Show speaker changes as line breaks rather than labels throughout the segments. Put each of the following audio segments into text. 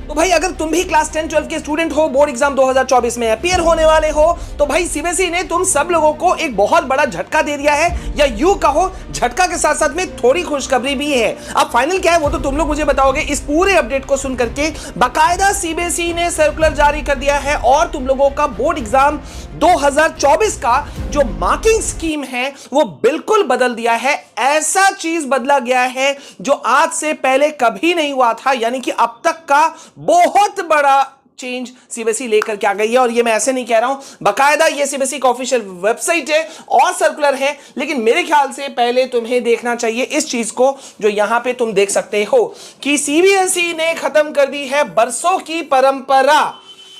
तो भाई अगर तुम भी क्लास 10 12 के स्टूडेंट हो, बोर्ड एग्जाम 2024 में अपीयर होने वाले हो, तो भाई सीबीएसई ने तुम सब लोगों को एक बहुत बड़ा झटका दे दिया है, या यूं कहो झटका के साथ साथ में थोड़ी खुशखबरी भी है। अब फाइनल क्या है वो तो तुम लोग मुझे बताओगे इस पूरे अपडेट को सुन करके। बाकायदा सीबीएसई ने सर्कुलर जारी कर दिया है और तुम लोगों का बोर्ड एग्जाम 2024 का जो मार्किंग स्कीम है वो बिल्कुल बदल दिया है। ऐसा चीज बदला गया है जो आज से पहले कभी नहीं हुआ था, यानी कि अब तक का बहुत बड़ा चेंज सीबीएसई लेकर के आ गई है। और ये मैं ऐसे नहीं कह रहा हूं, बकायदा ये सीबीएसई का ऑफिशियल वेबसाइट है और सर्कुलर है। लेकिन मेरे ख्याल से पहले तुम्हें देखना चाहिए इस चीज को जो यहां पे तुम देख सकते हो कि सीबीएसई ने खत्म कर दी है बरसों की परंपरा।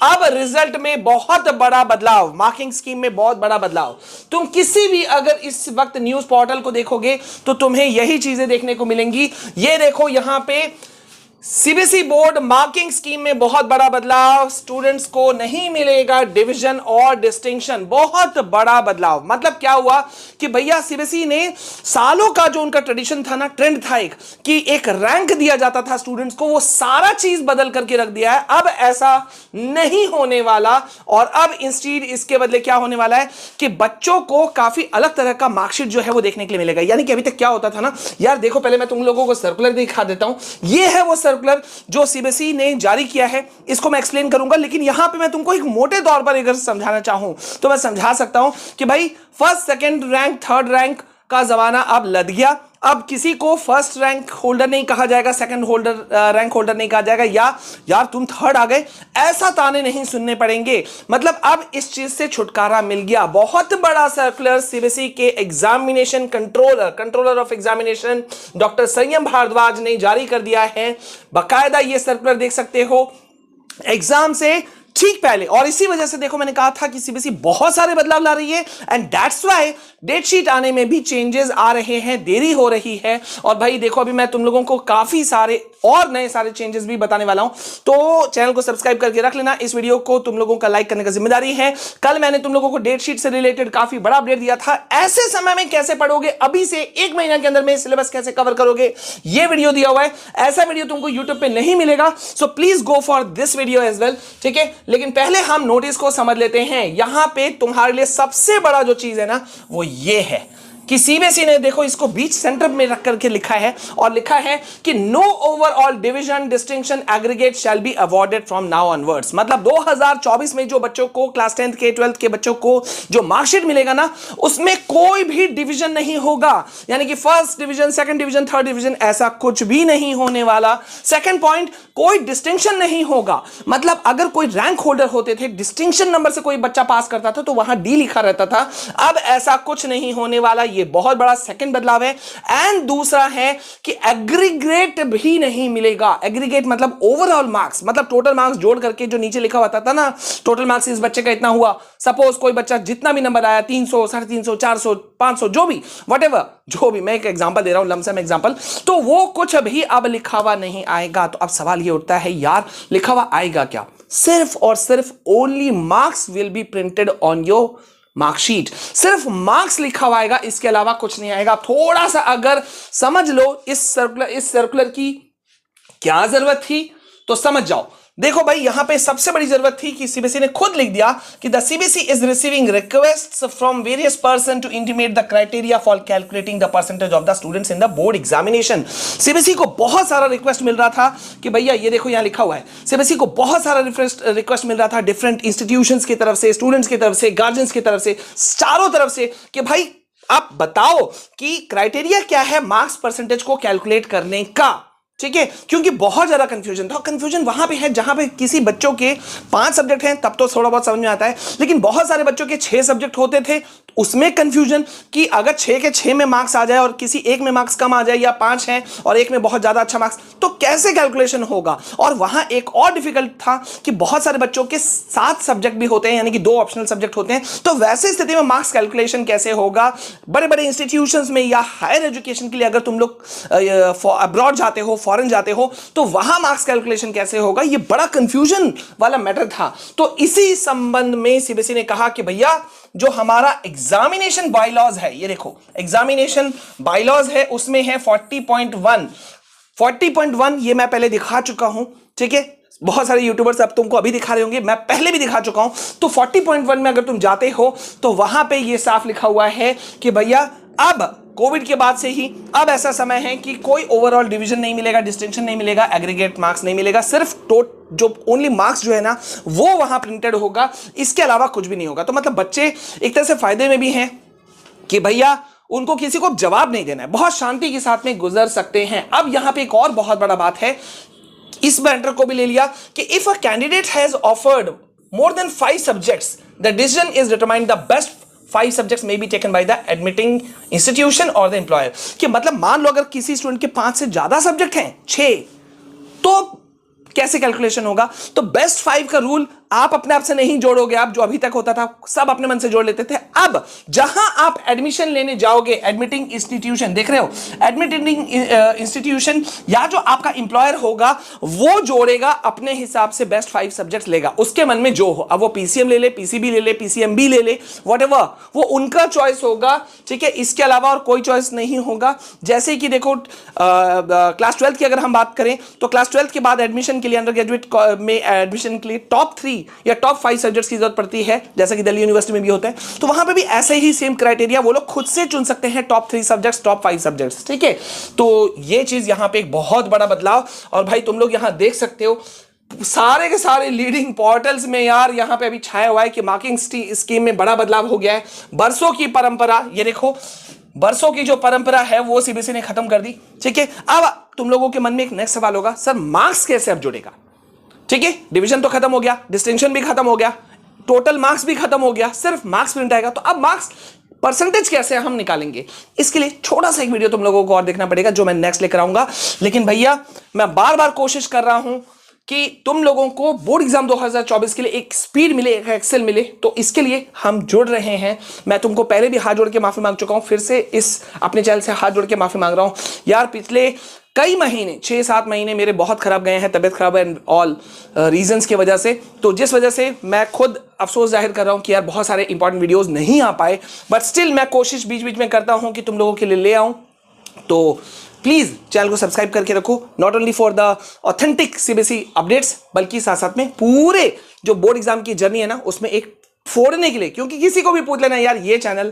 अब रिजल्ट में बहुत बड़ा बदलाव, मार्किंग स्कीम में बहुत बड़ा बदलाव। तुम किसी भी अगर इस वक्त न्यूज पोर्टल को देखोगे तो तुम्हें यही चीजें देखने को मिलेंगी। ये देखो यहां पे सीबीएसई बोर्ड मार्किंग स्कीम में बहुत बड़ा बदलाव, स्टूडेंट्स को नहीं मिलेगा डिवीजन और डिस्टिंक्शन। बहुत बड़ा बदलाव मतलब क्या हुआ कि भैया सीबीएसई ने सालों का जो उनका ट्रेडिशन था ना, ट्रेंड था एक कि एक रैंक दिया जाता था स्टूडेंट्स को, वो सारा चीज बदल करके रख दिया है। अब ऐसा नहीं होने वाला और अब इंस्टीड इसके बदले क्या होने वाला है कि बच्चों को काफी अलग तरह का मार्कशीट जो है वो देखने के लिए मिलेगा। यानी कि अभी तक क्या होता था ना यार, देखो पहले मैं तुम लोगों को सर्कुलर दिखा देता हूं। ये है वो सर्कुलर जो सीबीएसई ने जारी किया है, इसको मैं एक्सप्लेन करूंगा। लेकिन यहां पे मैं तुमको एक मोटे तौर पर अगर समझाना चाहूं तो मैं समझा सकता हूं कि भाई first second rank third rank का जमाना अब लद गया। अब किसी को फर्स्ट रैंक होल्डर नहीं कहा जाएगा, सेकंड रैंक होल्डर नहीं कहा जाएगा, या यार तुम थर्ड आ गए, ऐसा ताने नहीं सुनने पड़ेंगे। मतलब अब इस चीज से छुटकारा मिल गया। बहुत बड़ा सर्कुलर सीबीएसई के examination controller of examination doctor संयम भारद्वाज ने जारी कर दिया है। बाकायदा ये सर्कुलर देख सकते हो एग्जाम से ठीक पहले। और इसी वजह से देखो मैंने कहा था कि सीबीएसई बहुत सारे बदलाव ला रही है and that's why date sheet आने में भी चेंजेस आ रहे हैं, देरी हो रही है। और भाई देखो अभी मैं तुम लोगों को काफी सारे और नए सारे चेंजेस भी बताने वाला हूं, तो चैनल को सब्सक्राइब करके रख लेना। इस वीडियो को तुम लोगों का लाइक करने का जिम्मेदारी है। कल मैंने तुम लोगों को डेट शीट से रिलेटेड काफी बड़ा अपडेट दिया था। ऐसे समय में कैसे पढ़ोगे, अभी से एक महीना के अंदर में सिलेबस कैसे कवर करोगे, यह वीडियो दिया हुआ है। ऐसा वीडियो तुमको यूट्यूब पे नहीं मिलेगा, so please go for this video as well, ठीक है। लेकिन पहले हम नोटिस को समझ लेते हैं। यहां पे तुम्हारे लिए सबसे बड़ा जो चीज है ना वो ये है कि सीबीएसई ने देखो इसको बीच सेंटर में रख करके लिखा है और लिखा है कि no overall division distinction aggregate shall be awarded from now onwards. मतलब 2024 में जो बच्चों को क्लास 10 के 12 के बच्चों को जो मार्कशीट मिलेगा ना उसमें कोई भी डिवीजन नहीं होगा। यानी कि first division, second division, third division ऐसा कुछ भी नहीं होने वाला। सेकंड पॉइंट, कोई डिस्टिंक्शन नहीं होगा। मतलब अगर कोई रैंक होल्डर होते थे, डिस्टिंक्शन नंबर से कोई बच्चा पास करता था तो वहां डी लिखा रहता था। अब ऐसा कुछ नहीं होने वाला। ये बहुत बड़ा सेकंड बदलाव है। एंड दूसरा है कि एग्रीगेट भी नहीं मिलेगा। एग्रीगेट मतलब ओवरऑल मार्क्स, मतलब टोटल मार्क्स जोड़ करके जो नीचे लिखा होता था ना, टोटल मार्क्स इस बच्चे का इतना हुआ। सपोज कोई बच्चा जितना भी नंबर आया 300, 350, 400, 500 जो भी व्हाटएवर, जो भी, मैं एक एग्जांपल दे रहा हूं, लमसम एग्जांपल, तो वो कुछ भी अब लिखा हुआ नहीं आएगा। तो अब सवाल ये उठता है यार लिखा हुआ आएगा क्या? सिर्फ और सिर्फ only marks will be printed on your marksheet. सिर्फ मार्क्स लिखा हुआ आएगा, इसके अलावा कुछ नहीं आएगा। थोड़ा सा अगर समझ लो इस सर्कुलर की क्या जरूरत थी तो समझ जाओ। देखो भाई यहां पे सबसे बड़ी जरूरत थी कि सीबीएसई ने खुद लिख दिया कि the CBSE is receiving requests from various person to intimate the criteria for calculating the percentage of the students in the board examination. CBSE को बहुत सारा रिक्वेस्ट मिल रहा था कि भैया ये देखो यहां लिखा हुआ है, सीबीएसई को बहुत सारा रिक्वेस्ट मिल रहा था डिफरेंट इंस्टीट्यूशंस की तरफ से, स्टूडेंट्स की तरफ से, गार्जियंस की तरफ से, चारों तरफ से कि भाई आप बताओ कि क्राइटेरिया क्या है मार्क्स परसेंटेज को कैलकुलेट करने का, ठीक है। क्योंकि बहुत ज्यादा कंफ्यूजन था। कंफ्यूजन वहां पे है जहां पे किसी बच्चों के 5 सब्जेक्ट हैं तब तो थोड़ा बहुत समझ में आता है, लेकिन बहुत सारे बच्चों के 6 सब्जेक्ट होते थे, उसमें कंफ्यूजन कि अगर 6 के 6 में मार्क्स आ जाए और किसी एक में मार्क्स कम आ जाए, या 5 हैं और एक में बहुत ज्यादा अच्छा मार्क्स, तो कैसे कैलकुलेशन होगा। और वहां एक और डिफिकल्ट था कि बहुत सारे बच्चों के 7 सब्जेक्ट भी होते हैं, यानी कि 2 ऑप्शनल सब्जेक्ट होते हैं, तो वैसे स्थिति में मार्क्स कैलकुलेशन कैसे होगा। बड़े बड़े इंस्टीट्यूशंस में या हायर एजुकेशन के लिए अगर तुम लोग अब्रॉड जाते हो, फॉरेन जाते हो, तो वहां मार्क्स कैलकुलेशन कैसे होगा, ये बड़ा कंफ्यूजन वाला मैटर था। तो इसी संबंध में सीबीएसई ने कहा कि भैया जो हमारा एग्जामिनेशन बायलॉज है, ये देखो एग्जामिनेशन बायलॉज है, उसमें है 40.1 ये मैं पहले दिखा चुका हूं, ठीक है, बहुत सारे यूट्यूबर्स अब तुमको अभी दिखा रहे होंगे, मैं पहले भी दिखा चुका हूं। तो 40.1 में अगर तुम जाते हो तो वहां पे ये साफ लिखा हुआ है कि भैया अब कोविड के बाद से ही अब ऐसा समय है कि कोई ओवरऑल डिवीजन नहीं मिलेगा, डिस्टिंक्शन नहीं मिलेगा, एग्रीगेट मार्क्स नहीं मिलेगा, सिर्फ जो ओनली मार्क्स जो है ना वो वहां प्रिंटेड होगा, इसके अलावा कुछ भी नहीं होगा। तो मतलब बच्चे एक तरह से फायदे में भी हैं कि भैया उनको किसी को जवाब नहीं देना है, बहुत शांति के साथ में गुजर सकते हैं। अब यहां पे एक और बहुत बड़ा बात है, इस मैटर को भी ले लिया कि if a candidate has offered more than 5 subjects the decision is determined the best 5 subjects may be taken by the admitting institution और द एम्प्लॉयर। कि मतलब मान लो अगर किसी स्टूडेंट के 5 से ज्यादा सब्जेक्ट हैं, 6, तो कैसे कैलकुलेशन होगा? तो बेस्ट 5 का रूल आप अपने आप से नहीं जोड़ोगे, आप जो अभी तक होता था सब अपने मन से जोड़ लेते थे। अब जहां आप एडमिशन लेने जाओगे, एडमिटिंग इंस्टीट्यूशन देख रहे हो, एडमिटिंग इंस्टीट्यूशन या जो आपका एम्प्लॉयर होगा वो जोड़ेगा अपने हिसाब से, बेस्ट 5 सब्जेक्ट्स लेगा, उसके मन में जो हो। अब वो पीसीएम ले ले, पीसीबी ले ले, पीसीएमबी ले ले, व्हाटएवर, वो उनका चॉइस होगा, ठीक है, इसके अलावा और कोई चॉइस नहीं होगा। जैसे कि देखो क्लास 12 की अगर हम बात करें तो क्लास 12 के बाद एडमिशन के लिए, अंडर ग्रेजुएट में एडमिशन के लिए टॉप 3 या टॉप 5 सब्जेक्ट्स की जरूरत पड़ती है, जैसा कि दिल्ली यूनिवर्सिटी में भी होता है। तो वहां पे भी ऐसे ही सेम क्राइटेरिया, वो लोग खुद से चुन सकते हैं टॉप 3 सब्जेक्ट्स, टॉप 5 सब्जेक्ट्स, ठीक है। तो ये चीज यहां पे एक बहुत बड़ा बदलाव। और भाई तुम लोग यहां देख सकते हो सारे के सारे लीडिंग पोर्टल्स में यार यहां पे अभी छाया हुआ है कि मार्किंग स्कीम में बड़ा बदलाव हो गया है। बरसों की परंपरा, ये देखो बरसों की जो परंपरा है वो सीबीएसई ने खत्म कर दी, ठीक है। अब तुम लोगों के मन में एक नेक्स्ट सवाल होगा, सर मार्क्स कैसे अब जुड़ेगा? ठीक है, डिवीजन तो खत्म हो गया, डिस्टिंक्शन भी खत्म हो गया, टोटल मार्क्स भी खत्म हो गया, सिर्फ मार्क्स प्रिंट आएगा। तो अब मार्क्स परसेंटेज कैसे हम निकालेंगे? इसके लिए छोटा सा एक वीडियो तुम लोगों को और देखना पड़ेगा, जो मैं नेक्स्ट लेकर आऊंगा। लेकिन भैया मैं बार बार कोशिश कर रहा हूं कि तुम लोगों को बोर्ड एग्जाम 2024 के लिए एक स्पीड मिले, एक एक्सेल मिले, तो इसके लिए हम जुड़ रहे हैं। मैं तुमको पहले भी हाथ जोड़ के माफी मांग चुका हूं, फिर से इस अपने चैनल से हाथ जोड़ के माफी मांग रहा हूं यार। पिछले कई महीने, 6-7 महीने मेरे बहुत खराब गए हैं, तबियत खराब है, ऑल रीजंस की वजह से। तो जिस वजह से मैं खुद अफसोस जाहिर कर रहा हूं कि यार बहुत सारे इंपॉर्टेंट वीडियोस नहीं आ पाए, बट स्टिल मैं कोशिश बीच बीच में करता हूं कि तुम लोगों के लिए ले आऊं। तो प्लीज चैनल को सब्सक्राइब करके रखो, not only for the authentic CBSE updates, बल्कि साथ साथ में पूरे जो बोर्ड एग्जाम की जर्नी है ना उसमें एक फोड़ने के लिए, क्योंकि किसी को भी पूछ लेना यार ये channel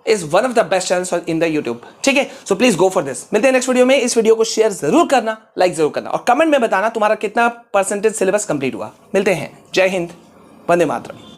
is one of the best channels in the YouTube, ठीक है। सो प्लीज गो फॉर दिस। मिलते हैं नेक्स्ट वीडियो में। इस वीडियो को शेयर जरूर करना, लाइक जरूर करना, और कमेंट में बताना तुम्हारा कितना परसेंटेज सिलेबस कंप्लीट हुआ। मिलते हैं। जय हिंद, वंदे मातरम।